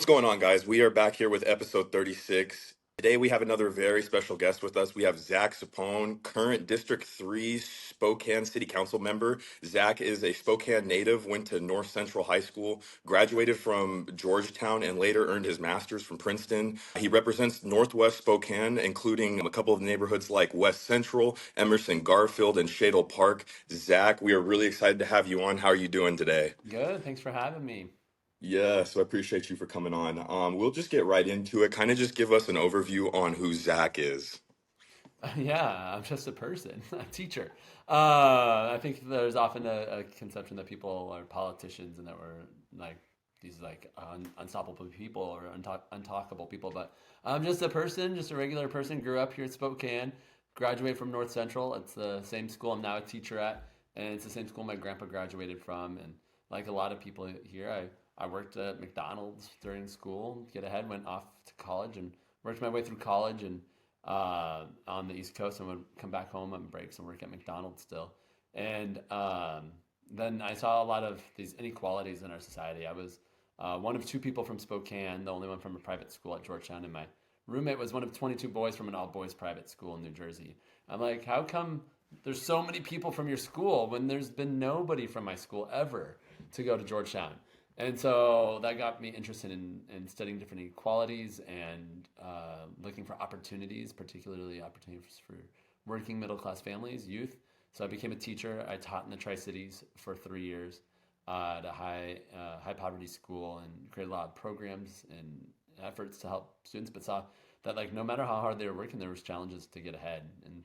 going on, guys? We are back here with episode 36. Today, we have another very special guest with us. We have Zach Sapone, current District 3 Spokane City Council member. Zach is a Spokane native, went to North Central High School, graduated from Georgetown, and later earned his master's from Princeton. He represents Northwest Spokane, including a couple of neighborhoods like West Central, Emerson Garfield, and Shadle Park. Zach, we are really excited to have you on. How are you doing today? Good. Thanks for having me. Yeah, so I appreciate you for coming on. We'll just get right into it. Kind of just give us an overview on who Zach is. Yeah, I'm just a person, a teacher. I think there's often a conception that people are politicians and that we're like these unstoppable people or untalkable people. But I'm just a person, just a regular person. Grew up here at Spokane, graduated from North Central. It's the same school I'm now a teacher at, and it's the same school my grandpa graduated from. And like a lot of people here, I worked at McDonald's during school, get ahead, went off to college, and worked my way through college and on the East Coast and would come back home on breaks and work at McDonald's still. And then I saw a lot of these inequalities in our society. I was one of two people from Spokane, the only one from a private school at Georgetown, and my roommate was one of 22 boys from an all boys private school in New Jersey. I'm like, how come there's so many people from your school when there's been nobody from my school ever to go to Georgetown? And so that got me interested in studying different inequalities and looking for opportunities, particularly opportunities for working middle class families, youth. So I became a teacher. I taught in the Tri Cities for 3 years at a high poverty school and created a lot of programs and efforts to help students, but saw that like no matter how hard they were working, there was challenges to get ahead. And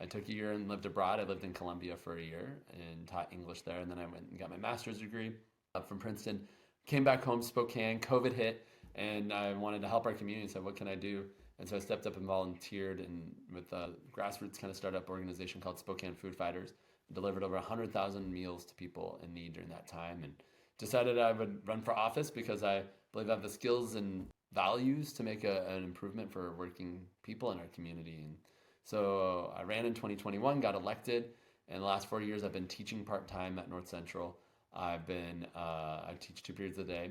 I took a year and lived abroad. I lived in Colombia for a year and taught English there, and then I went and got my master's degree from Princeton. Came back home, Spokane. COVID hit, and I wanted to help our community. So what can I do? And so I stepped up and volunteered with a grassroots kind of startup organization called Spokane Food Fighters. Delivered over 100,000 meals to people in need during that time, and decided I would run for office because I believe I have the skills and values to make an improvement for working people in our community. And so I ran in 2021, got elected, and the last 4 years I've been teaching part time at North Central. I teach 2 periods a day,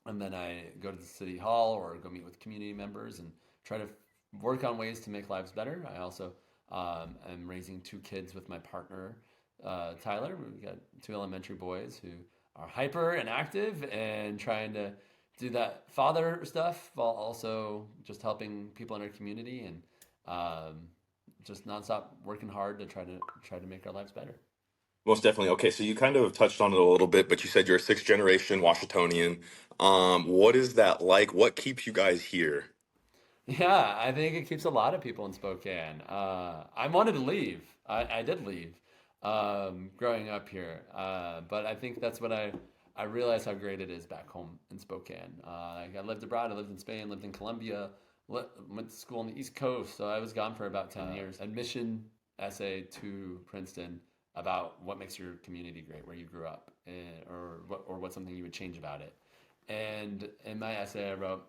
and then I go to the city hall or go meet with community members and try to work on ways to make lives better. I also am raising 2 kids with my partner, Tyler. We've got 2 elementary boys who are hyper and active and trying to do that father stuff while also just helping people in our community and just nonstop working hard to try to make our lives better. Most definitely. Okay, so you kind of touched on it a little bit, but you said you're a sixth generation Washingtonian. What is that like? What keeps you guys here? Yeah, I think it keeps a lot of people in Spokane. I wanted to leave. I did leave growing up here, but I think that's what I realized how great it is back home in Spokane. I lived abroad. I lived in Spain, lived in Colombia, went to school on the East Coast. So I was gone for about 10 years. Admission essay to Princeton about what makes your community great, where you grew up, or what's something you would change about it. And in my essay, I wrote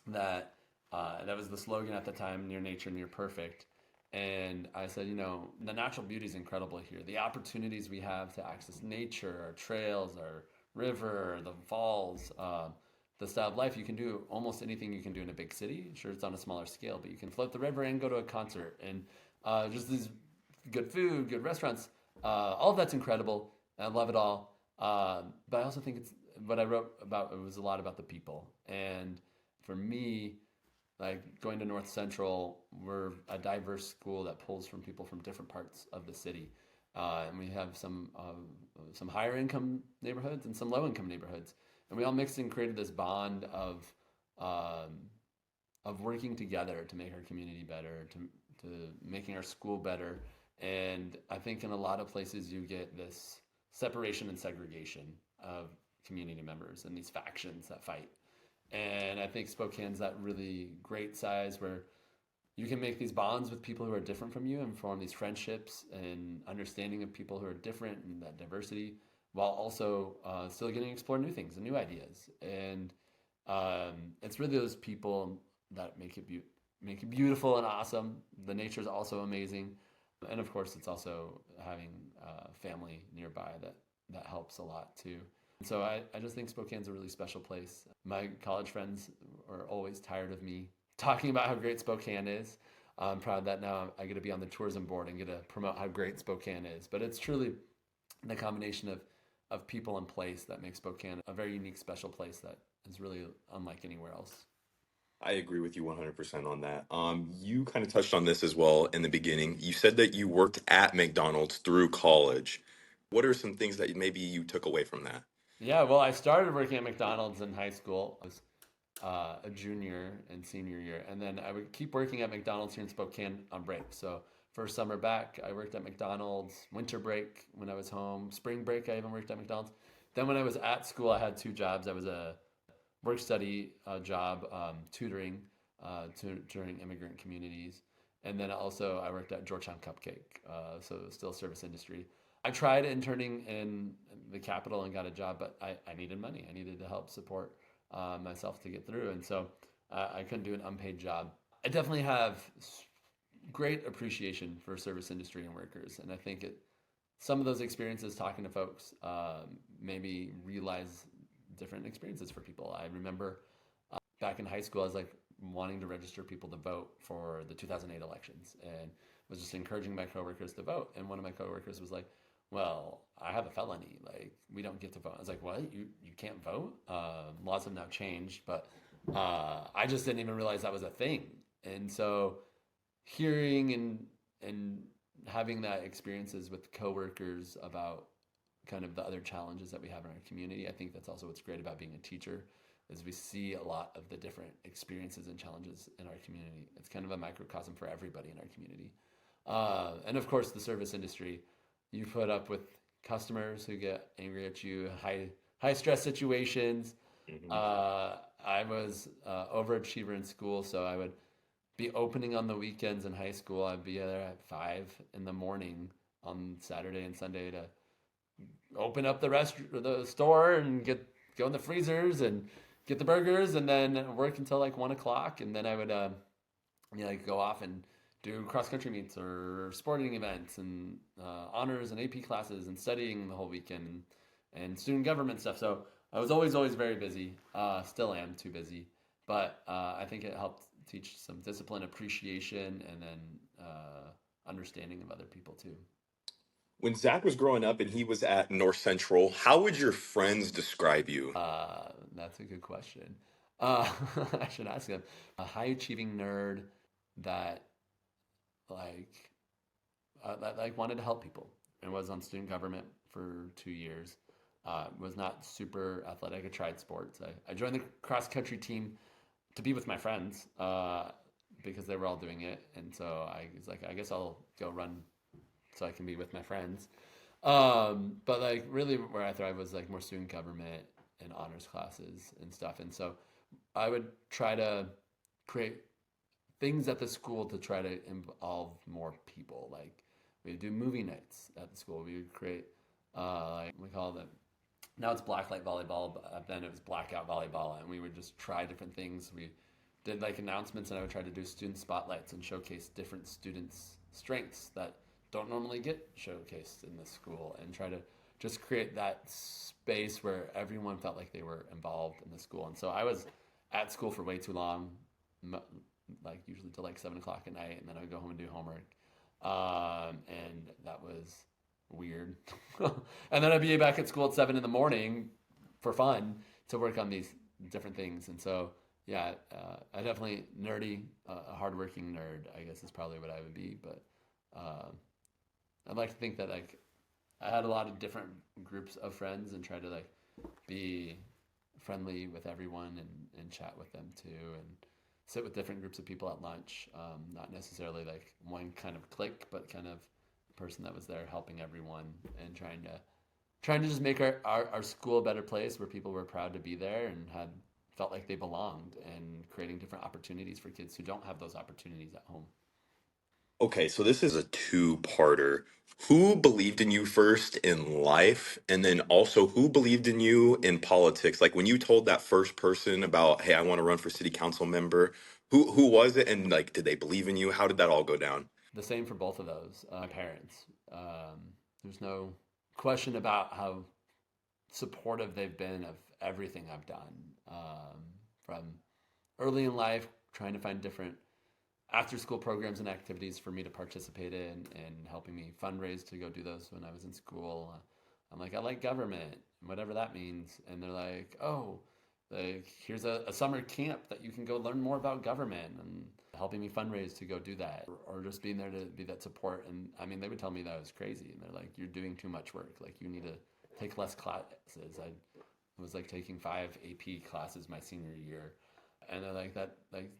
that that was the slogan at the time: "Near nature, near perfect." And I said, the natural beauty is incredible here. The opportunities we have to access nature, our trails, our river, the falls, the style of life. You can do almost anything you can do in a big city. Sure, it's on a smaller scale, but you can float the river and go to a concert, and just these good food, good restaurants. All of that's incredible. I love it all. But I also think it's what I wrote about. It was a lot about the people, and for me, like going to North Central, we're a diverse school that pulls from people from different parts of the city, and we have some higher income neighborhoods and some low income neighborhoods, and we all mixed and created this bond um, of working together to make our community better, to making our school better. And I think in a lot of places you get this separation and segregation of community members and these factions that fight. And I think Spokane's that really great size where you can make these bonds with people who are different from you and form these friendships and understanding of people who are different and that diversity, while also still getting to explore new things and new ideas. And it's really those people that make it beautiful and awesome. The nature is also amazing, and of course, it's also having family nearby that helps a lot too. So I just think Spokane's a really special place. My college friends are always tired of me talking about how great Spokane is. I'm proud that now I get to be on the tourism board and get to promote how great Spokane is. But it's truly the combination of people and place that makes Spokane a very unique, special place that is really unlike anywhere else. I agree with you 100% on that. You kind of touched on this as well in the beginning. You said that you worked at McDonald's through college. What are some things that maybe you took away from that? Yeah, well, I started working at McDonald's in high school. I was a junior and senior year, and then I would keep working at McDonald's here in Spokane on break. So first summer back, I worked at McDonald's. Winter break when I was home. Spring break, I even worked at McDonald's. Then when I was at school, I had two jobs. I was a work study job tutoring during immigrant communities, and then also I worked at Georgetown Cupcake, so still service industry. I tried interning in the Capitol and got a job, but I needed money. I needed to help support myself to get through, and so I couldn't do an unpaid job. I definitely have great appreciation for service industry and workers, and I think some of those experiences talking to folks maybe realize different experiences for people. I remember back in high school, I was like wanting to register people to vote for the 2008 elections and was just encouraging my coworkers to vote. And one of my coworkers was like, well, I have a felony. Like, we don't get to vote. I was like, what? You can't vote? Laws have now changed, but I just didn't even realize that was a thing. And so hearing and having that experiences with coworkers about kind of the other challenges that we have in our community. I think that's also what's great about being a teacher is we see a lot of the different experiences and challenges in our community. It's kind of a microcosm for everybody in our community. And of course, the service industry, you put up with customers who get angry at you, high stress situations. Mhm. I was overachiever in school, so I would be opening on the weekends in high school. I'd be there at 5 in the morning on Saturday and Sunday to open up the store and go in the freezers and get the burgers and then work until like 1 o'clock, and then I would like go off and do cross country meets or sporting events and honors and AP classes and studying the whole weekend and student government stuff. So I was always very busy. Still am too busy, but I think it helped teach some discipline, appreciation, and then understanding of other people too. When Zach was growing up and he was at North Central, how would your friends describe you? That's a good question. I should ask him. A high achieving nerd that like that like wanted to help people and was on student government for 2 years. Was not super athletic. I tried sports. I joined the cross country team to be with my friends because they were all doing it, and so I was like, I guess I'll go run so I can be with my friends. But like really where I thrive was like more student government and honors classes and stuff. And so I would try to create things at the school to try to involve more people. Like we would do movie nights at the school. We would create like we call them now it's blacklight volleyball, but then it was blackout volleyball, and we would just try different things. We did like announcements, and I would try to do student spotlights and showcase different students' strengths that don't normally get showcased in the school, and try to just create that space where everyone felt like they were involved in the school. And so I was at school for way too long, like usually till like 7 o'clock at night, and then I would go home and do homework. And that was weird. And then I'd be back at school at 7 in the morning for fun to work on these different things. And so, yeah, I definitely nerdy, a hardworking nerd, I guess is probably what I would be. But uh, I'd like to think that like I had a lot of different groups of friends and try to like be friendly with everyone and chat with them too and sit with different groups of people at lunch. Not necessarily like one kind of clique, but kind of a person that was there helping everyone and trying to just make our school a better place where people were proud to be there and had felt like they belonged and creating different opportunities for kids who don't have those opportunities at home. Okay, so this is a two-parter. Who believed in you first in life, and then also who believed in you in politics? Like when you told that first person about, "Hey, I want to run for city council member," who was it, and like, did they believe in you? How did that all go down? The same for both of those. My parents. There's no question about how supportive they've been of everything I've done, from early in life, trying to find different after school programs and activities for me to participate in and helping me fundraise to go do those when I was in school. I'm like, I like government, whatever that means. And they're like, oh, like here's a summer camp that you can go learn more about government, and helping me fundraise to go do that, or just being there to be that support. And I mean, they would tell me that I was crazy. And they're like, you're doing too much work. Like you need to take less classes. I was like taking 5 AP classes my senior year. And they're like, that, like,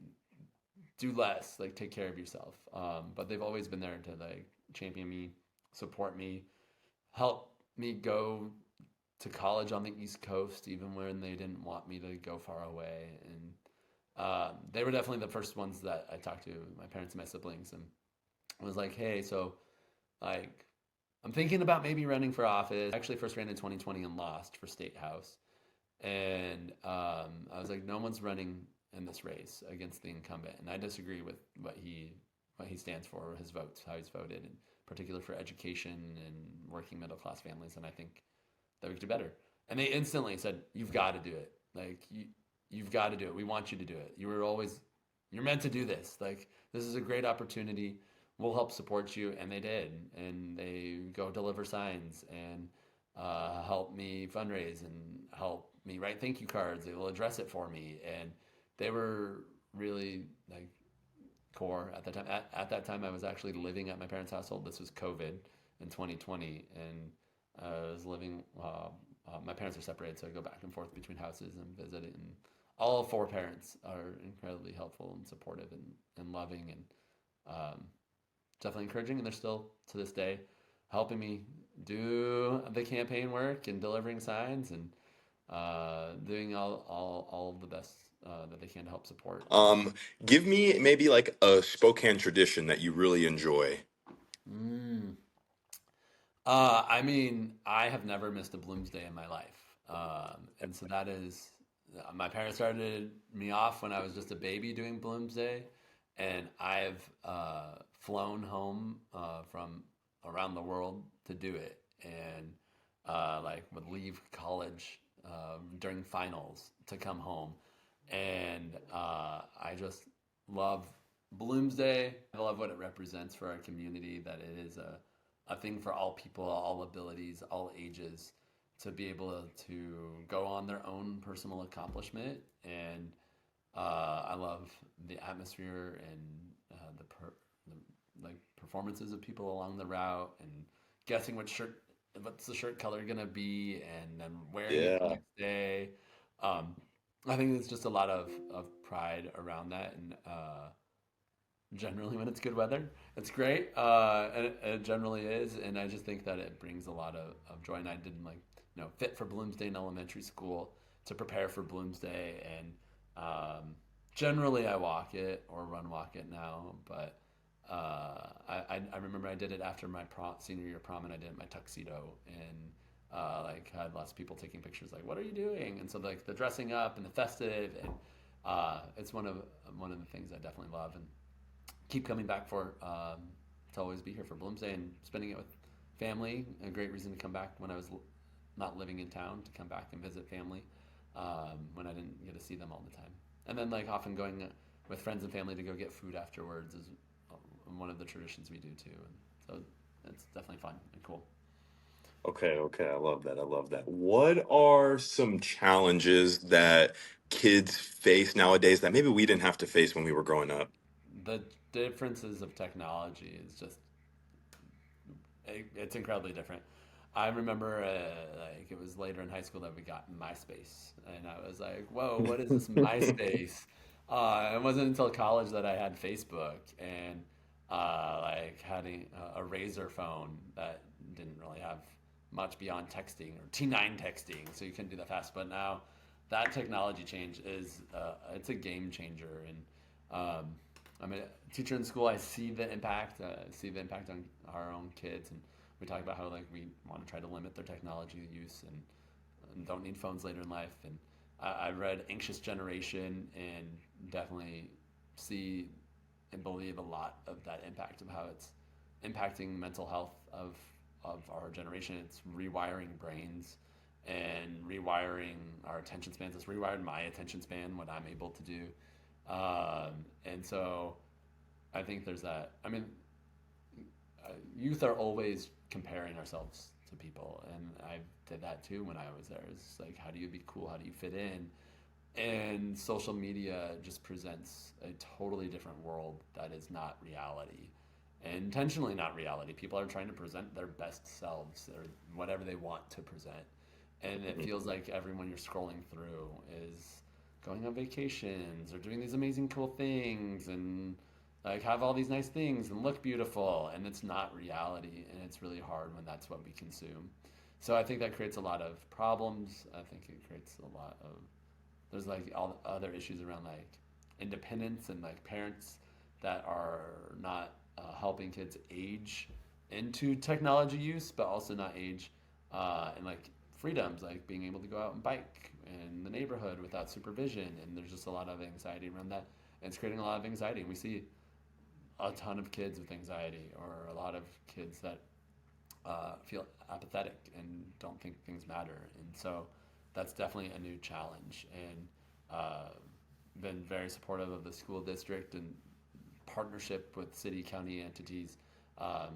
do less, like take care of yourself. But they've always been there to like champion me, support me, help me go to college on the East Coast, even when they didn't want me to go far away. And they were definitely the first ones that I talked to, my parents and my siblings, and was like, hey, so like I'm thinking about maybe running for office. I actually first ran in 2020 and lost for state house. And I was like, no one's running in this race against the incumbent, and I disagree with what he stands for, his votes, how he's voted, in particular for education and working middle class families. And I think that we could do better. And they instantly said, "You've got to do it. Like you've got to do it. We want you to do it. You're meant to do this. Like this is a great opportunity. We'll help support you." And they did, and they go deliver signs and help me fundraise and help me write thank you cards. They will address it for me, and they were really like core at that time. At that time, I was actually living at my parents' household. This was COVID in 2020, and I was living. My parents are separated, so I go back and forth between houses and visit. And all four parents are incredibly helpful and supportive and loving, and definitely encouraging. And they're still to this day helping me do the campaign work and delivering signs and doing all the best that they can to help support. Um, Give me maybe like a Spokane tradition that you really enjoy. Mm. I mean, I have never missed a Bloomsday in my life. And so that is, my parents started me off when I was just a baby doing Bloomsday. And I've flown home from around the world to do it. And like would leave college during finals to come home. And I just love Bloomsday. I love what it represents for our community, that it is a thing for all people, all abilities, all ages, to be able to go on their own personal accomplishment. And I love the atmosphere and the like performances of people along the route, and guessing what's the shirt color gonna be, and then wearing it the Yeah. next day. Um, I think it's just a lot of pride around that, and generally when it's good weather, it's great, and it generally is. And I just think that it brings a lot of joy. And I did like fit for Bloomsday in elementary school to prepare for Bloomsday, and generally I walk it or run walk it now, but. I remember I did it after my senior year prom, and I did it in my tuxedo, and like had lots of people taking pictures like, what are you doing? And so like the dressing up and the festive, and it's one of the things I definitely love and keep coming back for, to always be here for Bloomsday and spending it with family. A great reason to come back when I was not living in town, to come back and visit family when I didn't get to see them all the time. And then like often going with friends and family to go get food afterwards is one of the traditions we do too. And so it's definitely fun and cool. Okay, okay. I love that. I love that. What are some challenges that kids face nowadays that maybe we didn't have to face when we were growing up? The differences of technology is just it's incredibly different. I remember like it was later in high school that we got MySpace, and I was like, "Whoa, what is this MySpace?" It wasn't until college that I had Facebook, and like having a Razor phone that didn't really have much beyond texting or T9 texting, so you couldn't do that fast. But now that technology change is it's a game changer, and I'm a teacher in school. I see the impact. I see the impact on our own kids, and we talk about how like we want to try to limit their technology use, and don't need phones later in life. And I read Anxious Generation, and definitely see and believe a lot of that impact of how it's impacting mental health of our generation. It's rewiring brains, and rewiring our attention spans. It's rewired my attention span, what I'm able to do. And so I think there's that. I mean, youth are always comparing ourselves to people, and I did that too when I was there. It's like, how do you be cool? How do you fit in? And social media just presents a totally different world that is not reality, intentionally not reality. People are trying to present their best selves or whatever they want to present, and it feels like everyone you're scrolling through is going on vacations or doing these amazing cool things and like have all these nice things and look beautiful, and it's not reality, and it's really hard when that's what we consume. So I think that creates a lot of problems. I think it creates a lot of, there's like all the other issues around like independence and like parents that are not helping kids age into technology use, but also not age and like freedoms, like being able to go out and bike in the neighborhood without supervision. And there's just a lot of anxiety around that. And it's creating a lot of anxiety. And we see a ton of kids with anxiety, or a lot of kids that feel apathetic and don't think things matter. And so that's definitely a new challenge. And uh, been very supportive of the school district and partnership with city, county entities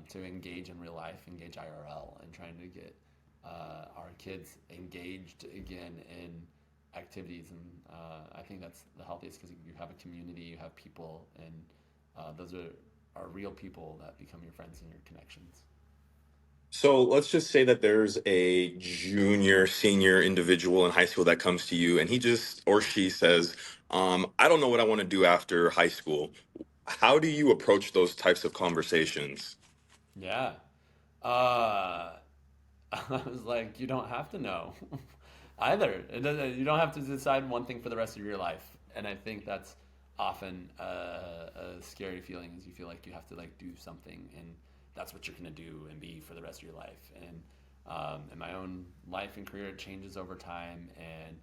to engage in real life, engage IRL, and trying to get our kids engaged again in activities. And I think that's the healthiest because you have a community, you have people, and those are real people that become your friends and your connections. So let's just say that there's a junior, senior individual in high school that comes to you and he just or she says, I don't know what I want to do after high school. How do you approach those types of conversations? Yeah. Uh, I was like, you don't have to know either. It doesn't, you don't have to decide one thing for the rest of your life. And I think that's often a scary feeling is you feel like you have to like do something and that's what you're going to do and be for the rest of your life. And in my own life and career, it changes over time and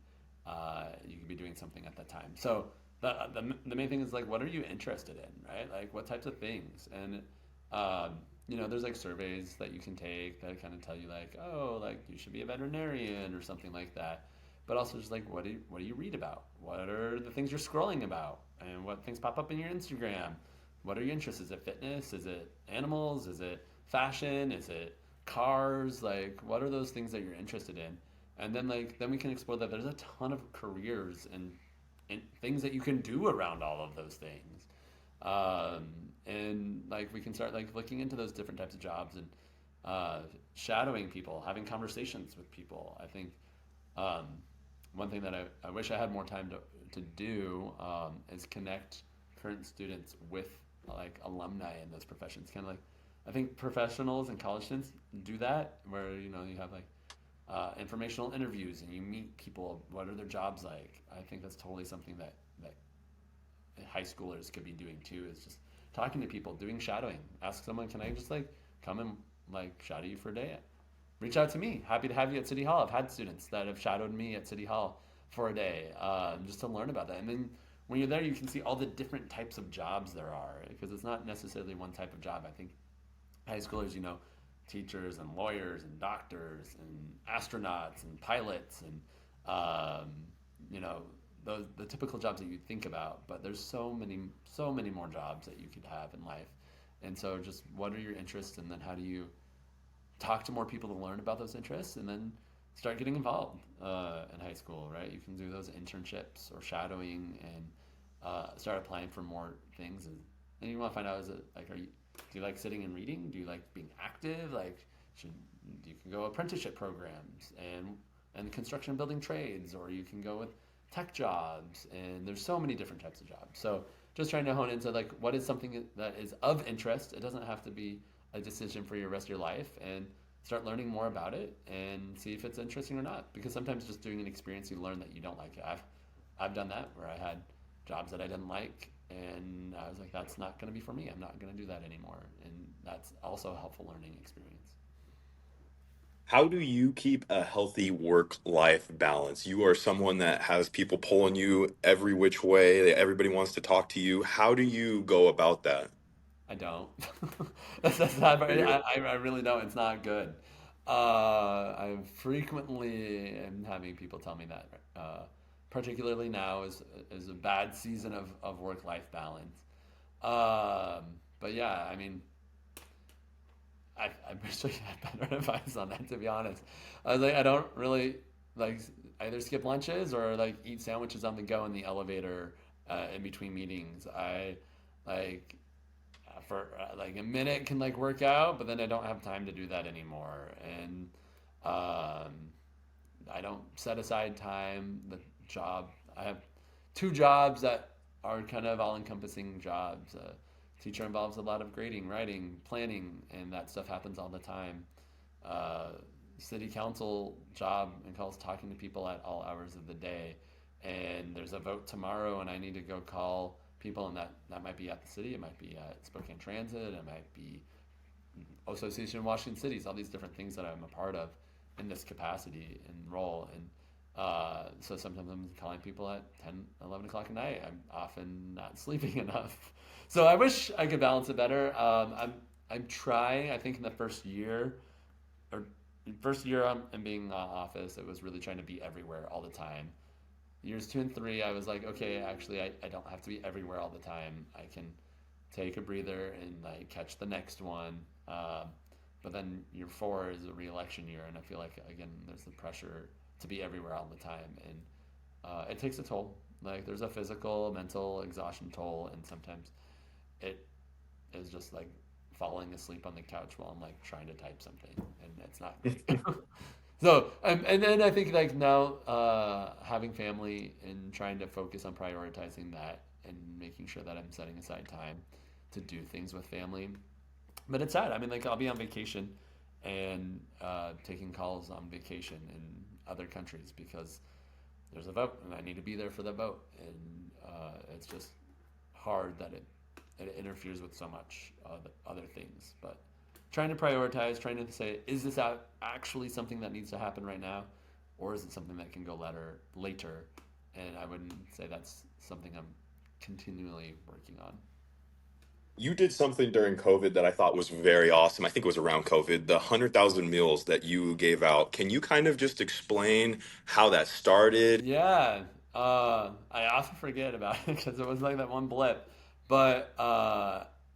you can be doing something at that time. So the main thing is like, what are you interested in, right? Like what types of things? And um, there's like surveys that you can take that kind of tell you like, oh, like you should be a veterinarian or something like that. But also just like, what do you read about? What are the things you're scrolling about? And what things pop up in your Instagram? What are your interests? Is it fitness? Is it animals? Is it fashion? Is it cars? Like, what are those things that you're interested in? And then we can explore that there's a ton of careers and things that you can do around all of those things. um, and like we can start like looking into those different types of jobs and uh, shadowing people, having conversations with people. I think um, one thing that I wish I had more time to do is connect current students with like alumni in those professions. Kind of like I think professionals and college students do that, where you have like informational interviews and you meet people. What are their jobs like? I think that's totally something that high schoolers could be doing too, is just talking to people, doing shadowing. Ask someone, can I just like come and like shadow you for a day? Reach out to me. Happy to have you at City Hall. I've had students that have shadowed me at City Hall for a day just to learn about that. And then when you're there, you can see all the different types of jobs there are, because it's not necessarily one type of job. I think high schoolers, teachers and lawyers and doctors and astronauts and pilots and um, you know the typical jobs that you think about. But there's so many more jobs that you could have in life. And so, just what are your interests, and then how do you talk to more people to learn about those interests, and then start getting involved in high school, right? You can do those internships or shadowing and start applying for more things. And you want to find out, is it like, do you like sitting and reading? Do you like being active? Like, should you can go apprenticeship programs and construction and building trades, or you can go with tech jobs. And there's so many different types of jobs. So just trying to hone into like what is something that is of interest. It doesn't have to be a decision for your rest of your life, and start learning more about it and see if it's interesting or not. Because sometimes just doing an experience, you learn that you don't like it. I've done that where I had jobs that I didn't like, and I was like, that's not going to be for me. I'm not going to do that anymore. And that's also a helpful learning experience. How do you keep a healthy work-life balance? You are someone that has people pulling you every which way. Everybody wants to talk to you. How do you go about that I don't. That's not, for you? I really don't. It's not good. I frequently am having people tell me that, particularly now is a bad season of work life balance. But yeah, I mean, I wish I had better advice on that. To be honest, I was like, I don't really like either skip lunches or like eat sandwiches on the go in the elevator in between meetings. I like for like a minute can like work out, but then I don't have time to do that anymore, and um, I don't set aside time. The job I have two jobs that are kind of all encompassing jobs. Teacher involves a lot of grading, writing, planning, and that stuff happens all the time. Uh, City council job involves talking to people at all hours of the day. And there's a vote tomorrow, and I need to go call people, and that might be at the city, it might be at Spokane Transit, it might be Association of Washington Cities, all these different things that I'm a part of in this capacity and role. And so sometimes I'm calling people at 10, 11 o'clock at night. I'm often not sleeping enough. So I wish I could balance it better. I'm trying. I think in the or first year I'm being office, it was really trying to be everywhere all the time. Years 2 and 3, I was like, okay, actually, I don't have to be everywhere all the time. I can take a breather and like catch the next one. But then year 4 is a re-election year, and I feel like again there's the pressure to be everywhere all the time, and it takes a toll. Like there's a physical, mental exhaustion toll, and sometimes it is just like falling asleep on the couch while I'm like trying to type something, and it's not great. So and then I think like now having family and trying to focus on prioritizing that and making sure that I'm setting aside time to do things with family. But it's sad. I mean, like I'll be on vacation and taking calls on vacation in other countries because there's a vote and I need to be there for the vote, and it's just hard that it interferes with so much other things. But trying to prioritize, trying to say, is this actually something that needs to happen right now, or is it something that can go later? And I wouldn't say that's something I'm continually working on. You did something during COVID that I thought was very awesome. I think it was around COVID, the 100,000 meals that you gave out. Can you kind of just explain how that started? Yeah, I often forget about it because it was like that one blip. But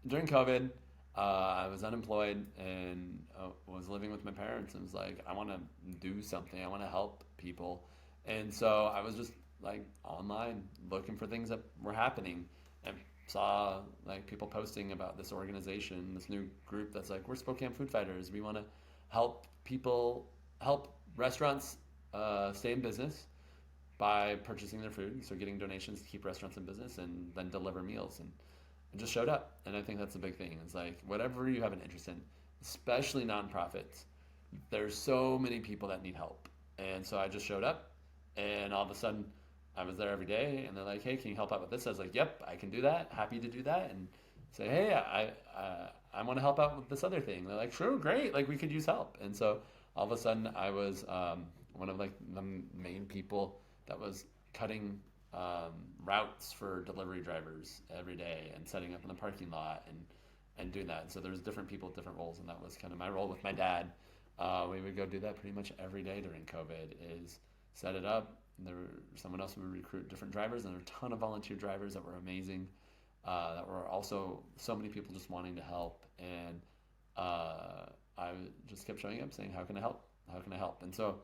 during COVID, I was unemployed and was living with my parents, and was like, I want to do something. I want to help people, and so I was just like online looking for things that were happening, and saw like people posting about this organization, this new group that's like, we're Spokane Food Fighters. We want to help people, help restaurants stay in business by purchasing their food, so getting donations to keep restaurants in business, and then deliver meals. And I just showed up, and I think that's a big thing. It's like whatever you have an interest in, especially nonprofits. There's so many people that need help, and so I just showed up, and all of a sudden, I was there every day, and they're like, "Hey, can you help out with this?" I was like, "Yep, I can do that. Happy to do that." And say, "Hey, I want to help out with this other thing." They're like, "Sure, great. Like we could use help." And so all of a sudden, I was one of like the main people that was cutting routes for delivery drivers every day and setting up in the parking lot and doing that. So there's different people with different roles, and that was kind of my role with my dad. We would go do that pretty much every day during COVID. Is set it up. Someone else would recruit different drivers, and there were a ton of volunteer drivers that were amazing. That were also so many people just wanting to help, and I just kept showing up, saying, "How can I help? How can I help?" And so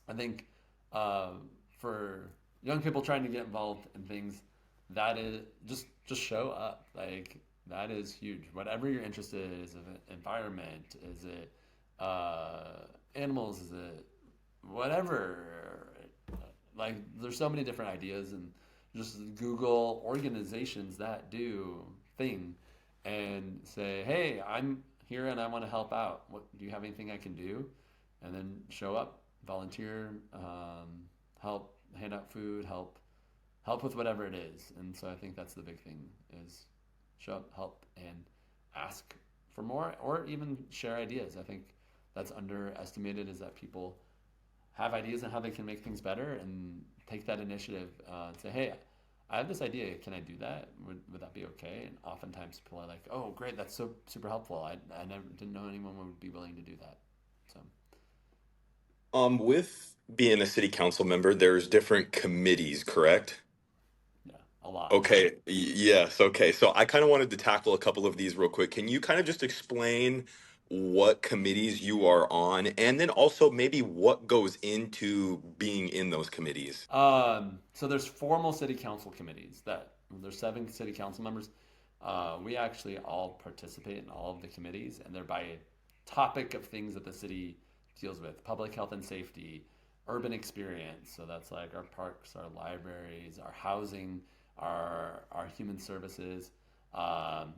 I think uh, for young people trying to get involved in things, that is just show up. Like that is huge. Whatever you're interested in, is it environment? Is it animals? Is it whatever? Like there's so many different ideas, and just Google organizations that do thing and say, hey, I'm here and I want to help out. What do you have anything I can do? And then show up, volunteer, help, hand out food, help with whatever it is. And so I think that's the big thing is show up, help, and ask for more, or even share ideas. I think that's underestimated is that people have ideas on how they can make things better and take that initiative and say, hey, I have this idea. Can I do that? Would that be okay? And oftentimes people are like, oh, great. That's so super helpful. I never didn't know anyone would be willing to do that. So With being a city council member, there's different committees, correct? Yeah, a lot. Okay, yes, okay. So I kind of wanted to tackle a couple of these real quick. Can you kind of just explain what committees you are on, and then also maybe what goes into being in those committees? So there's formal city council committees that there's 7 city council members. We actually all participate in all of the committees, and they're by topic of things that the city deals with: public health and safety, urban experience. So that's like our parks, our libraries, our housing, our human services,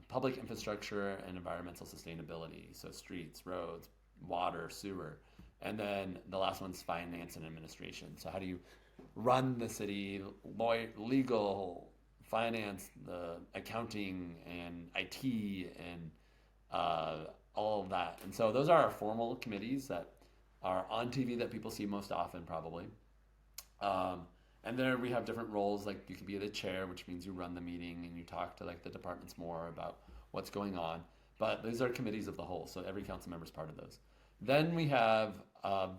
public infrastructure, and environmental sustainability. So streets, roads, water, sewer. And then the last one's finance and administration. So how do you run the city, legal, finance, the accounting, and IT, and all of that. And so those are our formal committees that are on TV that people see most often, probably. Um, and there we have different roles. Like you could be the chair, which means you run the meeting and you talk to like the departments more about what's going on. But these are committees of the whole, so every council member is part of those. Then we have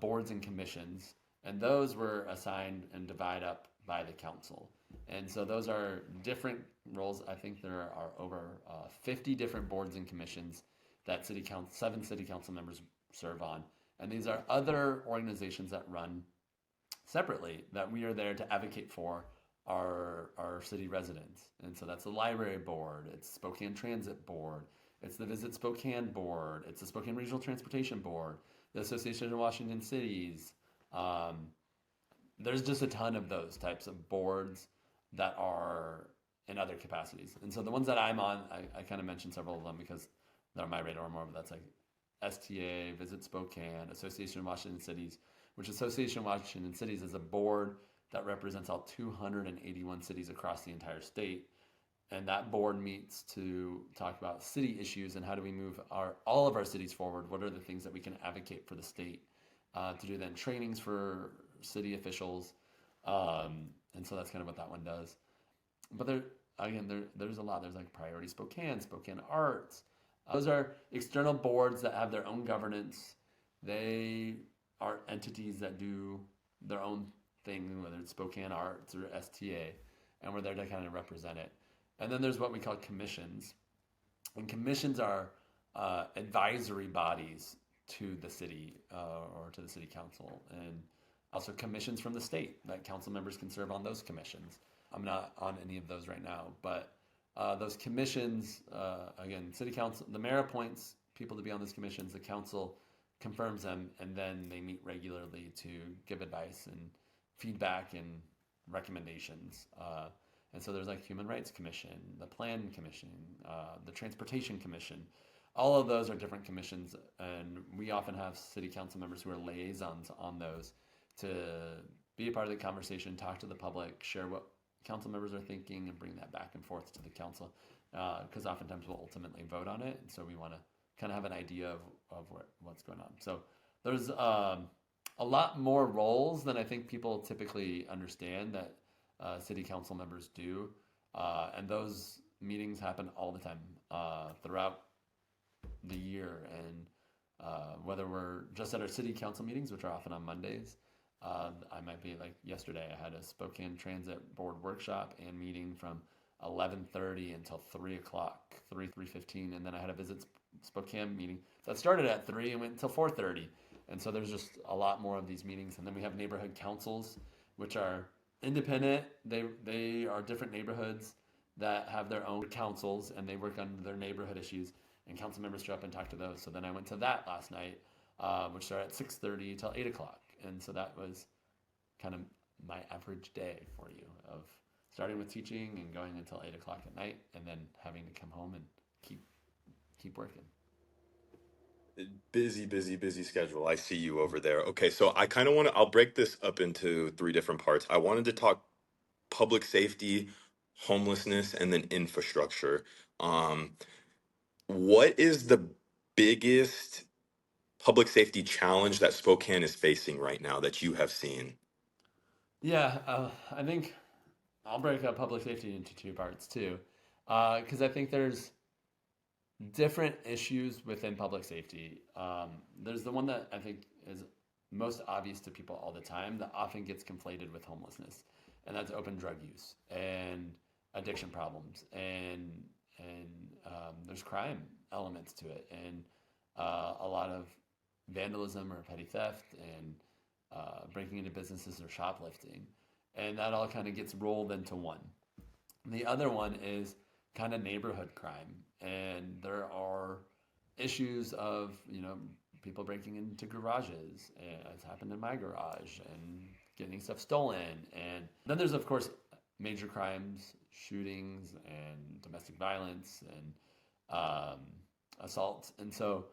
boards and commissions, and those were assigned and divided up by the council. And so those are different roles. I think there are over 50 different boards and commissions that 7 city council members serve on. And these are other organizations that run separately that we are there to advocate for our city residents. And so that's the library board, it's Spokane Transit Board, it's the Visit Spokane Board, it's the Spokane Regional Transportation Board, the Association of Washington Cities. Um, there's just a ton of those types of boards that are in other capacities. And so the ones that I'm on, I kind of mentioned several of them because they're on my radar more, but that's like STA, Visit Spokane, Association of Washington Cities, which Association of Washington Cities is a board that represents all 281 cities across the entire state. And that board meets to talk about city issues and how do we move all of our cities forward. What are the things that we can advocate for the state to do then trainings for city officials, and so that's kind of what that one does. But there's a lot. There's like Priority Spokane, Spokane Arts. Those are external boards that have their own governance. They are entities that do their own thing, whether it's Spokane Arts or STA, and we're there to kind of represent it. And then there's what we call commissions, and commissions are advisory bodies to the city or to the city council, and also commissions from the state that council members can serve on those commissions. I'm not on any of those right now, but those commissions, again, city council, the mayor appoints people to be on those commissions, the council confirms them, and then they meet regularly to give advice and feedback and recommendations. And so there's like Human Rights Commission, the Plan Commission, the Transportation Commission. All of those are different commissions, and we often have city council members who are liaisons on those to be a part of the conversation, talk to the public, share what council members are thinking, and bring that back and forth to the council. Because oftentimes we'll ultimately vote on it, and so we want to kind of have an idea of what's going on. So there's a lot more roles than I think people typically understand that city council members do. And those meetings happen all the time throughout the year. And whether we're just at our city council meetings, which are often on Mondays, I might be like yesterday, I had a Spokane Transit Board workshop and meeting from 11:30 until 3 o'clock, 3:15, and then I had a Visit Spokane meeting that started at 3 and went until 4:30. And so there's just a lot more of these meetings. And then we have neighborhood councils, which are independent. They are different neighborhoods that have their own councils and they work on their neighborhood issues. And council members show up and talk to those. So then I went to that last night, which started at 6:30 till 8 o'clock. And so that was kind of my average day for you of starting with teaching and going until 8 o'clock at night, and then having to come home and keep working. Busy, busy, busy schedule. I see you over there. Okay, so I kind of want to, I'll break this up into three different parts. I wanted to talk public safety, homelessness, and then infrastructure. Um, what is the biggest public safety challenge that Spokane is facing right now that you have seen? Yeah, I think I'll break up public safety into two parts too, because I think there's different issues within public safety. There's the one that I think is most obvious to people all the time that often gets conflated with homelessness, and that's open drug use and addiction problems, and there's crime elements to it, and a lot of vandalism or petty theft and breaking into businesses or shoplifting, and that all kind of gets rolled into one. The other one is kind of neighborhood crime, and there are issues of people breaking into garages, as happened in my garage, and getting stuff stolen. And then there's of course major crimes, shootings, and domestic violence, and um, assaults. And so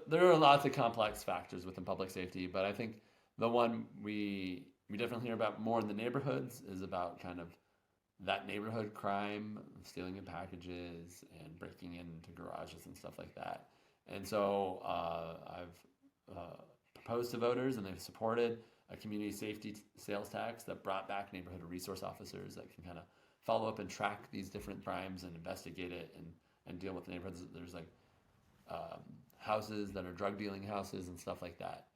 there are lots of complex factors within public safety, but I think the one we definitely hear about more in the neighborhoods is about kind of that neighborhood crime, stealing of packages and breaking into garages and stuff like that. And so I've proposed to voters, and they've supported a community safety sales tax that brought back neighborhood resource officers that can kind of follow up and track these different crimes and investigate it, and deal with the neighborhoods. There's like houses that are drug dealing houses and stuff like that.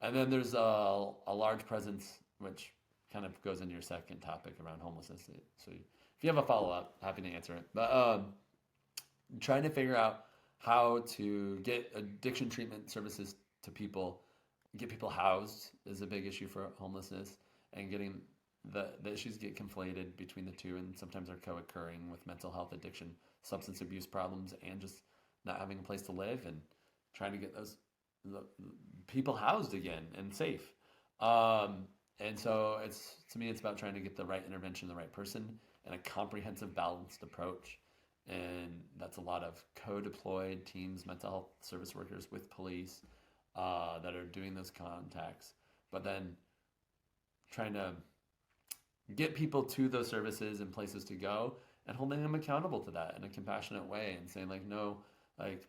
And then there's a large presence, which kind of goes into your second topic around homelessness. So if you have a follow up, happy to answer it. But trying to figure out how to get addiction treatment services to people, get people housed is a big issue for homelessness, and getting the issues get conflated between the two, and sometimes are co-occurring with mental health, addiction, substance abuse problems, and just not having a place to live, and trying to get the people housed again and safe. And so to me, it's about trying to get the right intervention, the right person, and a comprehensive, balanced approach. And that's a lot of co-deployed teams, mental health service workers with police that are doing those contacts, but then trying to get people to those services and places to go, and holding them accountable to that in a compassionate way, and saying like, no, like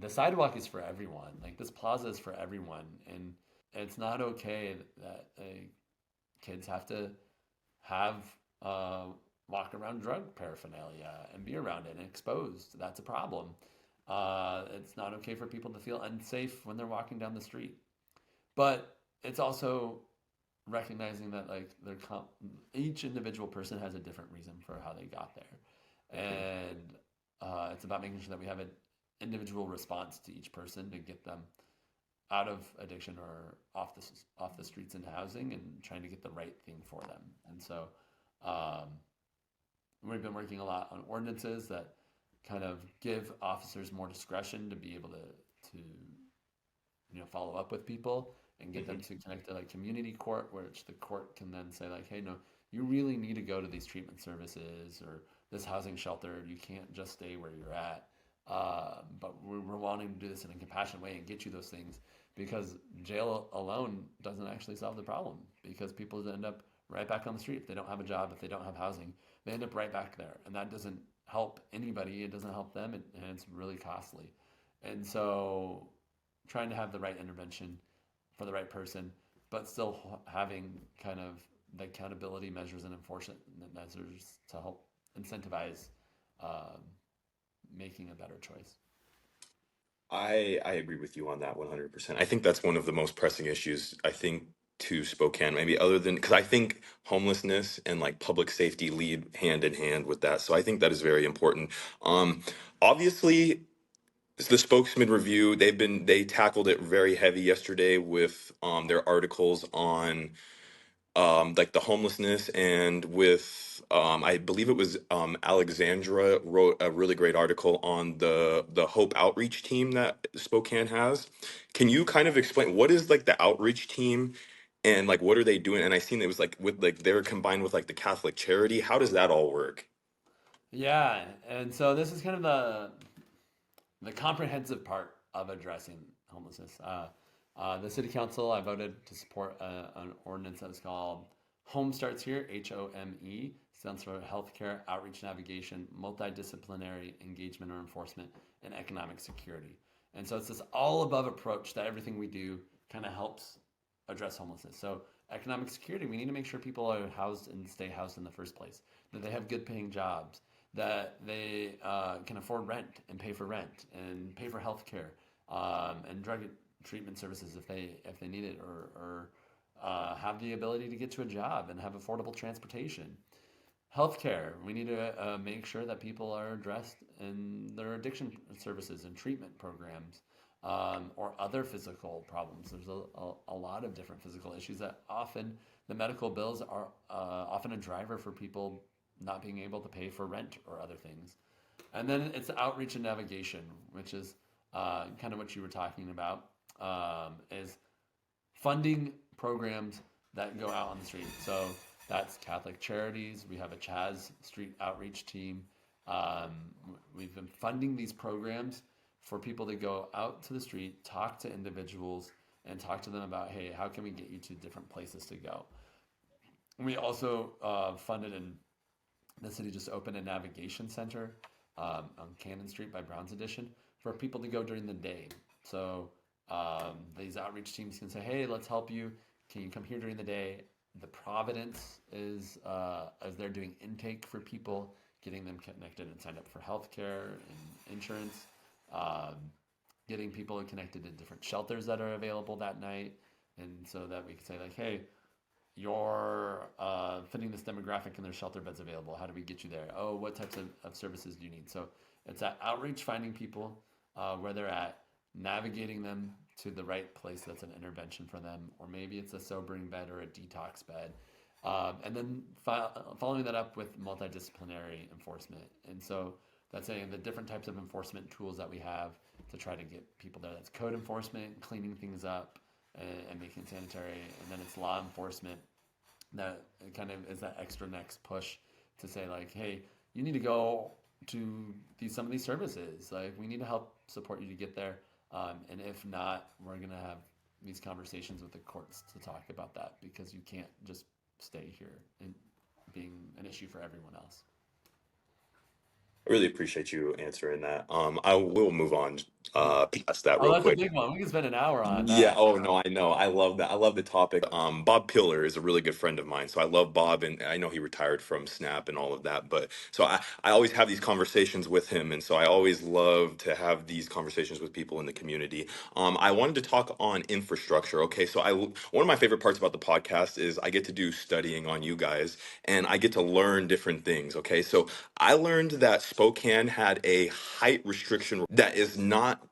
the sidewalk is for everyone, like this plaza is for everyone, and it's not okay that kids have to have walk around drug paraphernalia and be around it and exposed. That's a problem. It's not okay for people to feel unsafe when they're walking down the street. But it's also recognizing that like each individual person has a different reason for how they got there, and it's about making sure that we have an individual response to each person to get them out of addiction or off the streets into housing, and trying to get the right thing for them. And so we've been working a lot on ordinances that kind of give officers more discretion to be able to follow up with people, and get them to connect to like community court, which the court can then say like, hey, no, you really need to go to these treatment services or this housing shelter. You can't just stay where you're at. But we're wanting to do this in a compassionate way and get you those things, because jail alone doesn't actually solve the problem, because people end up right back on the street if they don't have a job, if they don't have housing, they end up right back there, and that doesn't help anybody. It doesn't help them, and it's really costly. And so trying to have the right intervention for the right person, but still having kind of the accountability measures and enforcement measures to help incentivize um, making a better choice. I agree with you on that 100%. I think that's one of the most pressing issues, I think, to Spokane, maybe other than because I think homelessness and like public safety lead hand in hand with that. So I think that is very important. Um, Obviously, the Spokesman Review, they tackled it very heavy yesterday with their articles on like the homelessness, and with I believe it was Alexandra wrote a really great article on the Hope Outreach team that Spokane has. Can you kind of explain what is like the outreach team, and like what are they doing? And I seen it was like with like they're combined with like the Catholic Charity. How does that all work? Yeah, and so this is kind of the comprehensive part of addressing homelessness. The city council, I voted to support an ordinance that is called Home Starts Here, HOME, stands for Healthcare Outreach Navigation, Multidisciplinary Engagement or Enforcement, and Economic Security. And so it's this all above approach that everything we do kind of helps address homelessness. So economic security, we need to make sure people are housed and stay housed in the first place, that they have good paying jobs, that they can afford rent and pay for rent and pay for health care, and drug treatment services if they need it, or have the ability to get to a job and have affordable transportation. Healthcare, we need to make sure that people are addressed in their addiction services and treatment programs, or other physical problems. There's a lot of different physical issues that often the medical bills are often a driver for people not being able to pay for rent or other things. And then it's outreach and navigation, which is kind of what you were talking about, is funding programs that go out on the street. So that's Catholic Charities. We have a Chaz Street Outreach team. Um, we've been funding these programs for people to go out to the street, talk to individuals, and talk to them about, hey, how can we get you to different places to go? We also funded, and the city just opened a navigation center on Cannon Street by Brown's Addition for people to go during the day. So these outreach teams can say, hey, let's help you. Can you come here during the day? The Providence is as they're doing intake for people, getting them connected and signed up for healthcare and insurance, um, getting people connected to different shelters that are available that night, and so that we can say like, hey, you're fitting this demographic and there's shelter beds available. How do we get you there? Oh, what types of services do you need? So it's that outreach, finding people where they're at, navigating them to the right place that's an intervention for them, or maybe it's a sobering bed or a detox bed. And then following that up with multidisciplinary enforcement. And so that's saying the different types of enforcement tools that we have to try to get people there. That's code enforcement, cleaning things up and making it sanitary. And then it's law enforcement that kind of is that extra next push to say like, hey, you need to go to some of these services. Like, we need to help support you to get there. And if not, we're going to have these conversations with the courts to talk about that, because you can't just stay here and being an issue for everyone else. I really appreciate you answering that. I will move on past that Oh, real that's a quick. big one. We can spend an hour on Yeah, that. oh no, I know. I love that. I love the topic. Bob Pillar is a really good friend of mine. So I love Bob, and I know he retired from Snap and all of that. But so I always have these conversations with him, and so I always love to have these conversations with people in the community. I wanted to talk on infrastructure. Okay, so one of my favorite parts about the podcast is I get to do studying on you guys, and I get to learn different things. Okay, so I learned that Spokane had a height restriction that is not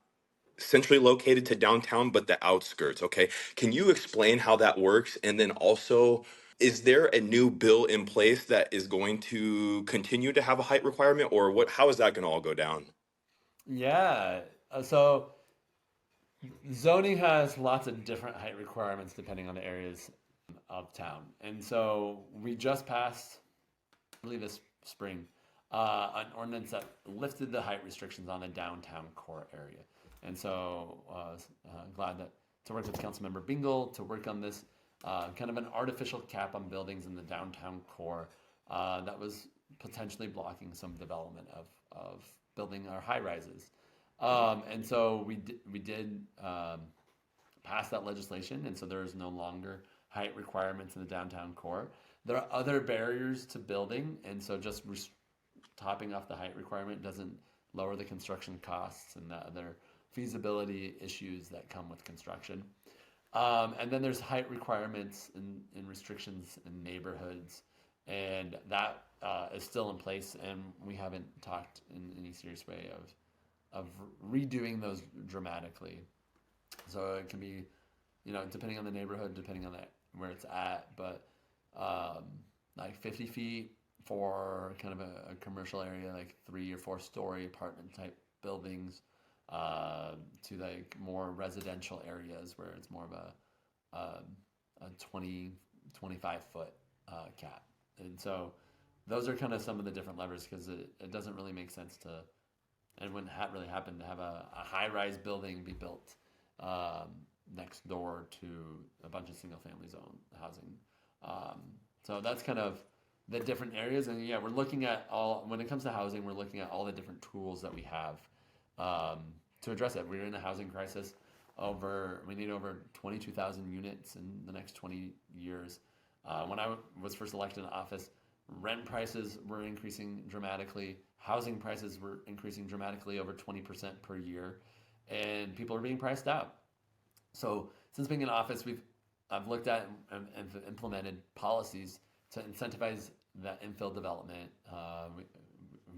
centrally located to downtown, but the outskirts. Okay. Can you explain how that works? And then also, is there a new bill in place that is going to continue to have a height requirement, or what? How is that going to all go down? Yeah. So zoning has lots of different height requirements depending on the areas of town. And so we just passed, I believe this spring, an ordinance that lifted the height restrictions on the downtown core area. And so I was glad to work with Councilmember Bingle to work on this kind of an artificial cap on buildings in the downtown core that was potentially blocking some development of building our high rises. And so we did pass that legislation, and so there is no longer height requirements in the downtown core. There are other barriers to building, and so just topping off the height requirement doesn't lower the construction costs and the other feasibility issues that come with construction. And then there's height requirements and restrictions in neighborhoods, and that is still in place, and we haven't talked in any serious way of redoing those dramatically. So it can be, depending on the neighborhood, depending on where it's at, but like 50 feet for kind of a commercial area, like 3 or 4 story apartment type buildings, to like more residential areas where it's more of a 20, 25 foot cap. And so those are kind of some of the different levers, because it doesn't really make sense to, and wouldn't really happen to have a high rise building be built next door to a bunch of single family zone housing. So that's kind of the different areas. And yeah, we're looking at when it comes to housing, we're looking at all the different tools that we have to address it. We're in a housing crisis. We need over 22,000 units in the next 20 years. When I was first elected in office, rent prices were increasing dramatically. Housing prices were increasing dramatically, over 20% per year, and people are being priced out. So since being in office, I've looked at and implemented policies to incentivize that infill development. We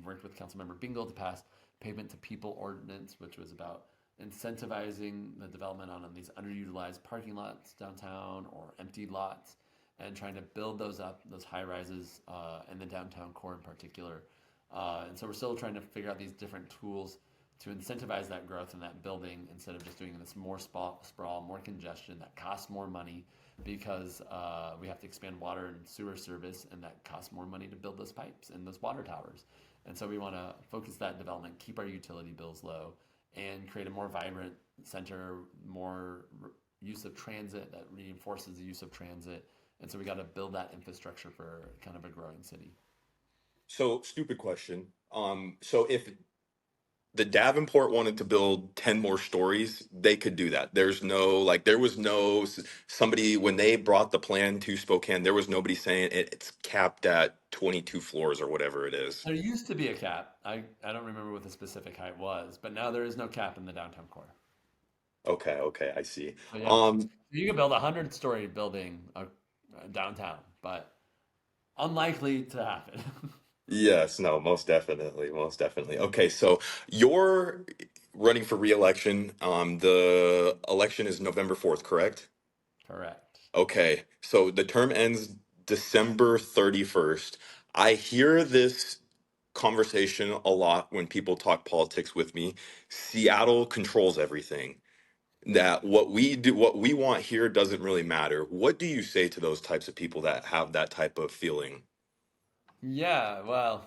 worked with Councilmember Bingle to pass pavement to people ordinance, which was about incentivizing the development on these underutilized parking lots downtown or empty lots, and trying to build those up, those high rises in the downtown core in particular. And so we're still trying to figure out these different tools to incentivize that growth in that building instead of just doing this more sprawl, more congestion that costs more money because we have to expand water and sewer service, and that costs more money to build those pipes and those water towers. And so we want to focus that development, keep our utility bills low, and create a more vibrant center, more use of transit that reinforces the use of transit. And so we got to build that infrastructure for kind of a growing city. So, stupid question. So if the Davenport wanted to build 10 more stories, they could do that. There's no, like, there was no somebody when they brought the plan to Spokane, there was nobody saying it's capped at 22 floors or whatever it is. There used to be a cap. I don't remember what the specific height was, but now there is no cap in the downtown core. Okay, okay, I see. So yeah, Um, you can build a 100-story building downtown, but unlikely to happen. yes, no, most definitely, most definitely. Okay, so you're running for re-election. The election is November 4th, correct? Correct. Okay, so the term ends December 31st. I hear this conversation a lot when people talk politics with me. Seattle controls everything. That what we do, what we want here doesn't really matter. What do you say to those types of people that have that type of feeling? Yeah, well,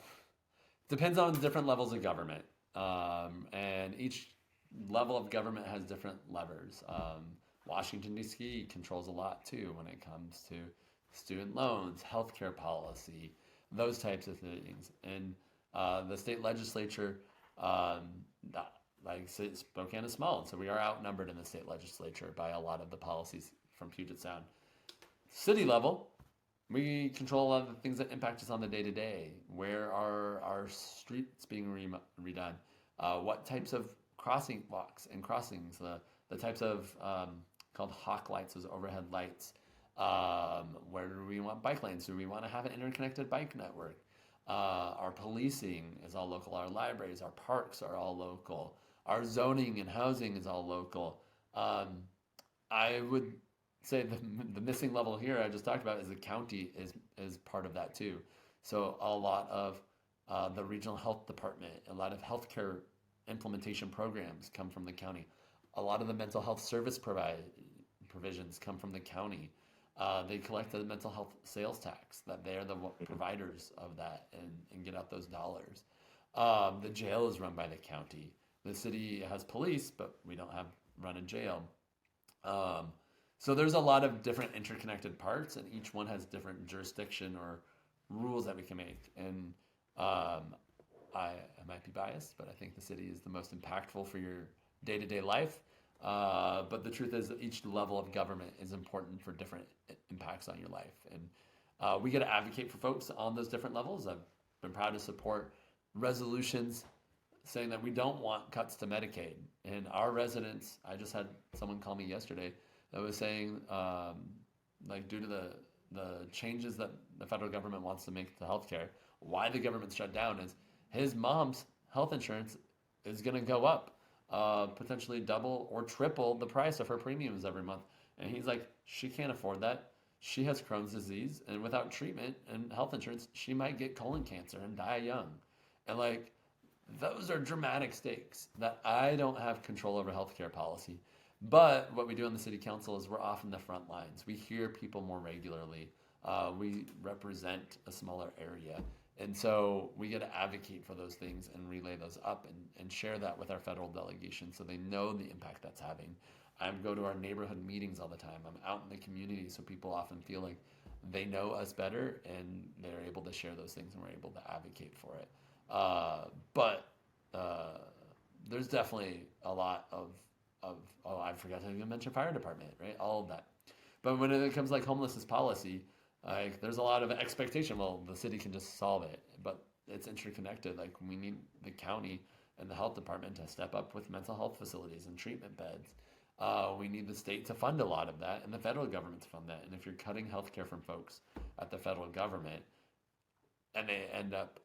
depends on different levels of government, and each level of government has different levers. Washington D.C. controls a lot too when it comes to student loans, healthcare policy, those types of things, and the state legislature. Um, that, like Spokane is small, and so we are outnumbered in the state legislature by a lot of the policies from Puget Sound. City level, we control a lot of the things that impact us on the day to day. Where are our streets being redone? What types of crossing walks and crossings? The types of called hawk lights, those overhead lights. Where do we want bike lanes? Do we want to have an interconnected bike network? Our policing is all local. Our libraries, our parks are all local. Our zoning and housing is all local. Um, I would say the missing level here I just talked about is the county is part of that too. So a lot of the regional health department, a lot of healthcare implementation programs come from the county. A lot of the mental health service provisions come from the county. They collect the mental health sales tax that they're the providers of that and get out those dollars. The jail is run by the county. The city has police, but we don't have run a jail. Um, so there's a lot of different interconnected parts, and each one has different jurisdiction or rules that we can make. And um, I might be biased, but I think the city is the most impactful for your day to day life. But the truth is that each level of government is important for different impacts on your life. And we get to advocate for folks on those different levels. I've been proud to support resolutions saying that we don't want cuts to Medicaid. And our residents, I just had someone call me yesterday that was saying, like, due to the changes that the federal government wants to make to healthcare, why the government's shut down is his mom's health insurance is going to go up, potentially double or triple the price of her premiums every month. And he's like, she can't afford that. She has Crohn's disease, and without treatment and health insurance, she might get colon cancer and die young. And like, those are dramatic stakes that I don't have control over healthcare policy. But what we do on the city council is we're often the front lines. We hear people more regularly. We represent a smaller area. And so we get to advocate for those things and relay those up and share that with our federal delegation so they know the impact that's having. I go to our neighborhood meetings all the time. I'm out in the community, so people often feel like they know us better and they're able to share those things and we're able to advocate for it. But uh, there's definitely a lot of oh, I forgot to even mention fire department, right? All of that. But when it comes like homelessness policy, like there's a lot of expectation. Well, the city can just solve it, but it's interconnected. Like we need the county and the health department to step up with mental health facilities and treatment beds. we need the state to fund a lot of that and the federal government to fund that. And if you're cutting healthcare from folks at the federal government and they end up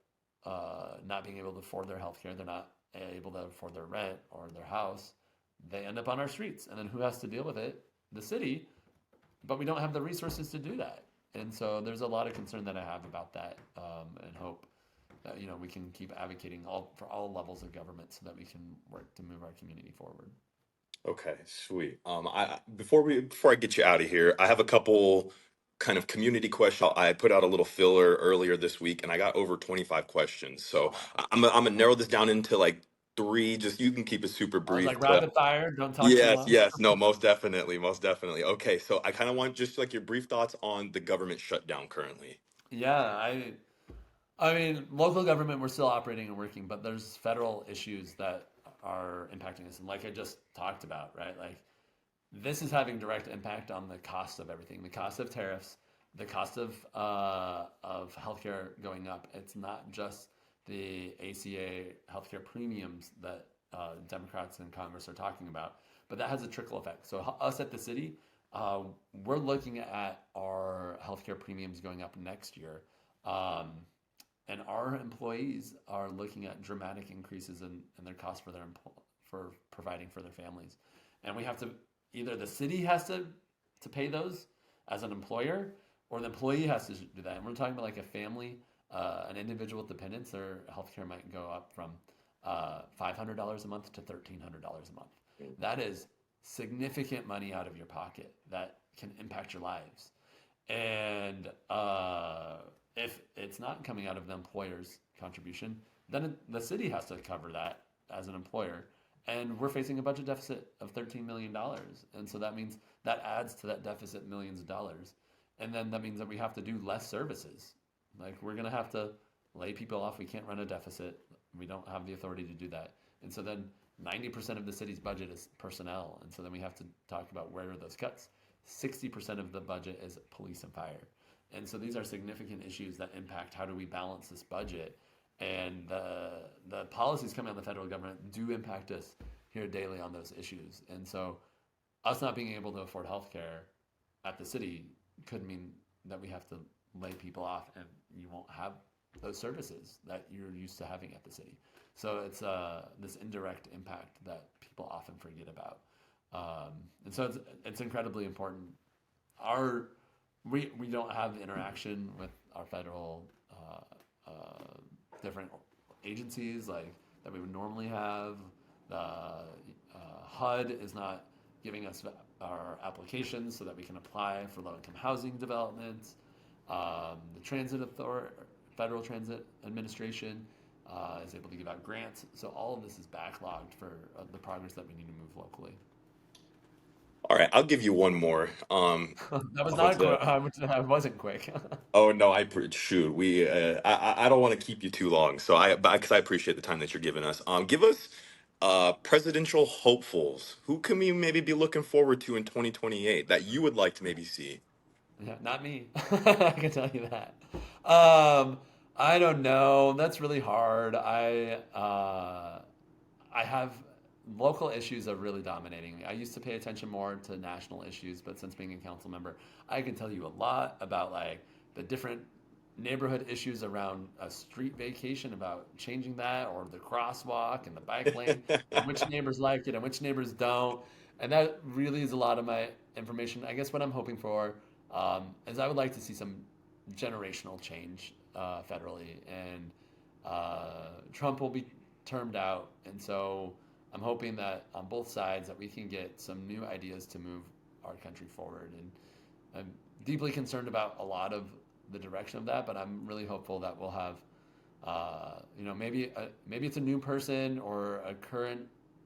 not being able to afford their healthcare, they're not able to afford their rent or their house, they end up on our streets. And then who has to deal with it? The city, but we don't have the resources to do that. And so there's a lot of concern that I have about that, and hope that we can keep advocating for all levels of government so that we can work to move our community forward. Okay, sweet. Before I get you out of here, I have a couple kind of community questions. I put out a little filler earlier this week, and I got over 25 questions. Oh So wow! I'm gonna narrow this down into like three. Just you can keep it super I was brief. like rapid fire. Don't talk too Yes, long. yes, no, most definitely, most definitely. Okay, so I kind of want just like your brief thoughts on the government shutdown currently. Yeah, I mean, local government, we're still operating and working, but there's federal issues that are impacting us. And like I just talked about, right? Like this is having direct impact on the cost of everything, the cost of tariffs, the cost of healthcare going up. It's not just the ACA healthcare premiums that Democrats in Congress are talking about, but that has a trickle effect. So us at the city, uh, we're looking at our healthcare premiums going up next year. Um, and our employees are looking at dramatic increases in their costs for for providing for their families, and we have to either the city has to pay those as an employer, or the employee has to do that. And we're talking about like a family, an individual with dependents, their healthcare might go up from $500 a month to $1,300 a month. That is significant money out of your pocket that can impact your lives. And if it's not coming out of the employer's contribution, then the city has to cover that as an employer. And we're facing a budget deficit of $13 million dollars. And so that means that adds to that deficit millions of dollars. And then that means that we have to do less services. Like we're going to have to lay people off. We can't run a deficit. We don't have the authority to do that. And so then 90% of the city's budget is personnel. And so then we have to talk about where are those cuts. 60% of the budget is police and fire. And so these are significant issues that impact how do we balance this budget. And the policies coming out of the federal government do impact us here daily on those issues. And so us not being able to afford healthcare at the city could mean that we have to lay people off and you won't have those services that you're used to having at the city. So it's this indirect impact that people often forget about. And so it's incredibly important. Our we don't have the interaction with our federal different agencies like that we would normally have. The HUD is not giving us our applications so that we can apply for low-income housing developments. The Transit Authority, Federal Transit Administration, is able to give out grants. So all of this is backlogged for the progress that we need to move locally. All right, I'll give you one more. That was Off of not quick. the I wasn't quick. Oh no, shoot. I don't want to keep you too long, so because I appreciate the time that you're giving us. Give us presidential hopefuls. Who can we maybe be looking forward to in 2028 that you would like to maybe see? Yeah, not me. I can tell you that. Um, I don't know. That's really hard. I have local issues are really dominating me. I used to pay attention more to national issues, but since being a council member, I can tell you a lot about like the different neighborhood issues around a street vacation, about changing that, or the crosswalk and the bike lane, and which neighbors like it and which neighbors don't. And that really is a lot of my information. I guess what I'm hoping for is I would like to see some generational change federally, and Trump will be termed out, and so I'm hoping that on both sides that we can get some new ideas to move our country forward. And I'm deeply concerned about a lot of the direction of that, but I'm really hopeful that we'll have, maybe it's a new person or a current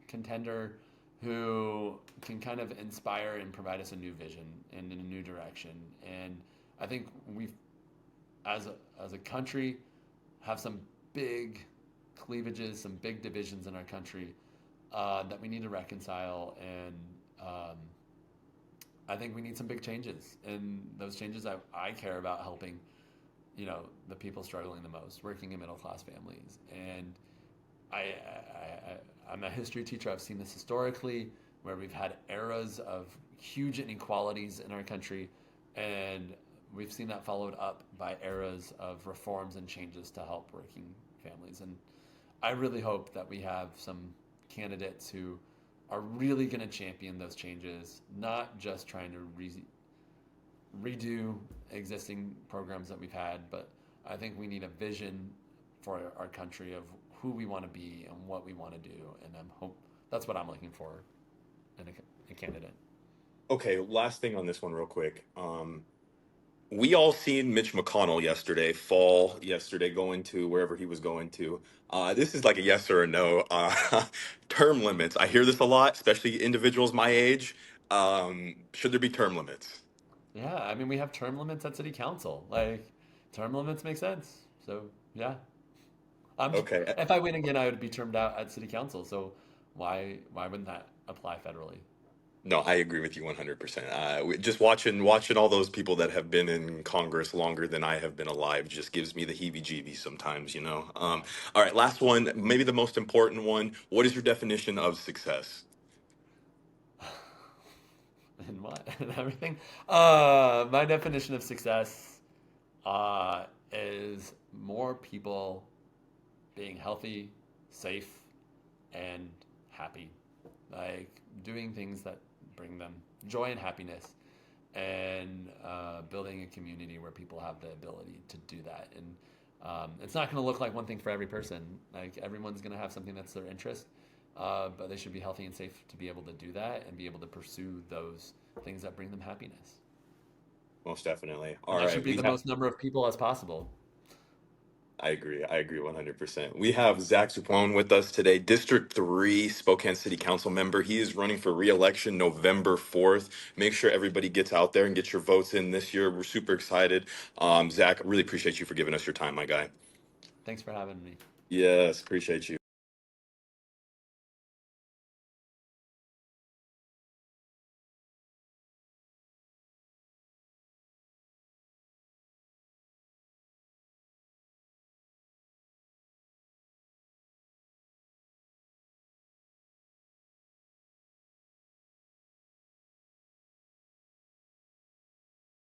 contender who can kind of inspire and provide us a new vision and in a new direction. And I think we've, as a country, have some big cleavages, some big divisions in our country that we need to reconcile. And I think we need some big changes. And those changes I care about helping, the people struggling the most, working in middle class families. And I'm a history teacher. I've seen this historically. where we've had eras of huge inequalities in our country, and we've seen that followed up by eras of reforms and changes to help working families. And I really hope that we have some candidates who are really going to champion those changes, not just trying to redo existing programs that we've had, but I think we need a vision for our country of who we want to be and what we want to do, and that's what I'm looking for in a candidate. Okay, last thing on this one, real quick. We all seen Mitch McConnell yesterday fall yesterday going to wherever he was going to. This is like a yes or a no. Term limits. I hear this a lot, especially individuals my age. Should there be term limits? Yeah, I mean we have term limits at city council. Like term limits make sense. So yeah, Okay. if I win again, I would be termed out at city council. So why wouldn't that apply federally? No, I agree with you 100%. Just watching all those people that have been in Congress longer than I have been alive just gives me the heebie-jeebies sometimes, you know. All right, last one, maybe the most important one. What is your definition of success? And what and everything. My definition of success is more people being healthy, safe, and happy. Like doing things that bring them joy and happiness, and building a community where people have the ability to do that. And it's not going to look like one thing for every person. Like everyone's going to have something that's their interest, but they should be healthy and safe to be able to do that and be able to pursue those things that bring them happiness. Most definitely. And All that should right, be the most number of people as possible. I agree. I agree 100%. We have Zach Supone with us today, District 3 Spokane City Council member. He is running for re-election November 4th. Make sure everybody gets out there and get your votes in this year. We're super excited. Zach, really appreciate you for giving us your time, my guy. Thanks for having me. Yes, appreciate you.